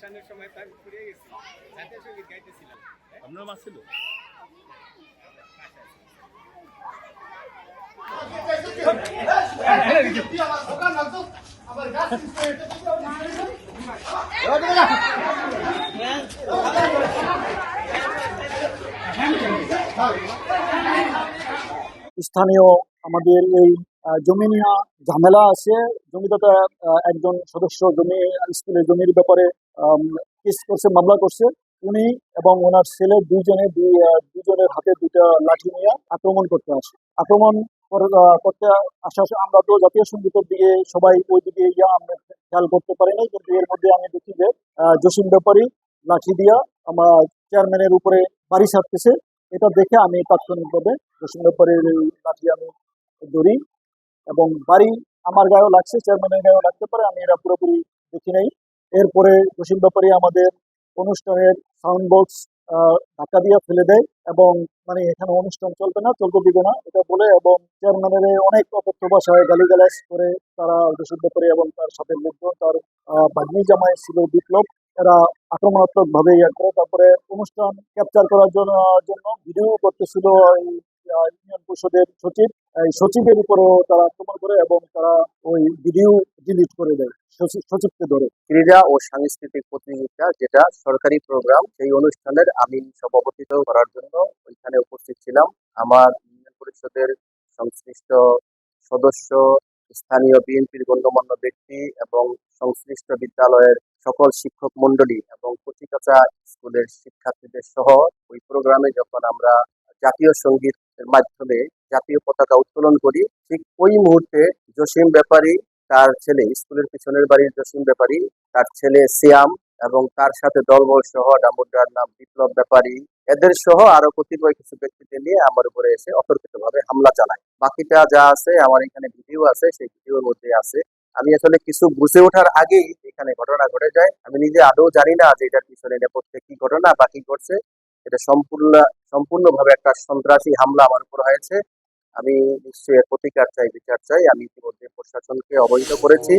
ভাসানের সময় তো আমি ঘুরে গেছি, জাতীয় সঙ্গীত গাইতেছিলাম। আপনার মা ছিল? স্থানীয় আমাদের এই জমি নিয়ে ঝামেলা আছে। জমিদাতা একজন সদস্য স্কুলের জমির ব্যাপারে কেস করছে, মামলা করছে। উনি এবং ওনার ছেলে দুজনের হাতে দুটা লাঠি নিয়ে আক্রমণ করতে আসে। আক্রমণ করতে আসা, আমরা তো জাতীয় সঙ্গীতের দিকে সবাই ওই দিকে আমরা খেয়াল করতে পারি না, কিন্তু এর মধ্যে আমি দেখি যে জসিম ব্যাপারী লাঠি দিয়া আমার চেয়ারম্যানের উপরে বাড়ি ছাড়তেছে। এটা দেখে আমি তাৎক্ষণিকভাবে জসিম ব্যাপারীর এই লাঠি আমি ধরি এবং বাড়ি আমার গায়েও লাগছে, চেয়ারম্যানের গায়েও লাগতে পারে, আমি এরা পুরোপুরি দেখি নাই। এরপরে জসিম ব্যাপারী আমাদের অনুষ্ঠানের সাউন্ড বক্স ধাক্কা দিয়ে ফেলে দেয় এবং মানে এখানে অনুষ্ঠান চলবে না, চলতে দিবে না এটা বলে, এবং চেয়ারম্যানের অনেক অকথ্য ভাষায় গালিগালাজ করে তারা জসিম ব্যাপারী এবং তার সাথে লোকজন, তার ভাগ্নি জামাই ছিল বিপ্লব, এরা আক্রমণাত্মক ভাবে করে। তারপরে অনুষ্ঠান ক্যাপচার করার জন্য ভিডিও করতেছিল ইউনিয়ন পরিষদের সচিব, এই সচিবের উপরেও তারা আক্রমণ করে এবং তারা ওই ভিডিও ডিলিট করে দেয় সচিবকে ধরে। ক্রীড়া ও সাংস্কৃতিক প্রতিযোগিতা, যেটা সরকারি প্রোগ্রাম, সেই অনুষ্ঠানের আমি সভাপতিত্ব করার জন্য ওইখানে উপস্থিত ছিলাম। আমার ইউনিয়ন পরিষদের সংশ্লিষ্ট সদস্য, স্থানীয় বিএনপির গণ্যমান্য ব্যক্তি এবং সংশ্লিষ্ট বিদ্যালয়ের সকল শিক্ষক মন্ডলী এবং কচিকাঁচা স্কুলের শিক্ষার্থীদের সহ ওই প্রোগ্রামে যখন আমরা জাতীয় সঙ্গীতের মাধ্যমে জাতীয় পতাকা উত্তোলন করি, ঠিক ওই মুহূর্তে জসিম ব্যাপারী, তার ছেলে, স্কুলের পিছনের বাড়ির জসিম ব্যাপারী, তার ছেলে সিয়াম এবং তার সাথে দলবল সহ ডাম্বুডার নাম বিপ্লব ব্যাপারী, এদের সহ আরো কতিপয় কিছু ব্যক্তিকে নিয়ে আমার উপরে এসে অতর্কিতভাবে হামলা চালায়। বাকিটা যা আছে আমার এখানে ভিডিও আছে, সেই ভিডিওর মধ্যে আছে। আমি আসলে কিছু বুঝে ওঠার আগেই এখানে ঘটনা ঘটে যায়। আমি নিজে আদৌ জানি না যে এটার পিছনে নেপথ্যে কি ঘটনা বা কি ঘটছে। এটা সম্পূর্ণভাবে একটা সন্ত্রাসী হামলা আমার উপর হয়েছে। আমি নিশ্চয়ই প্রতিকার চাই, বিচার চাই। আমি ইতিমধ্যে প্রশাসনকে অবহিত করেছি।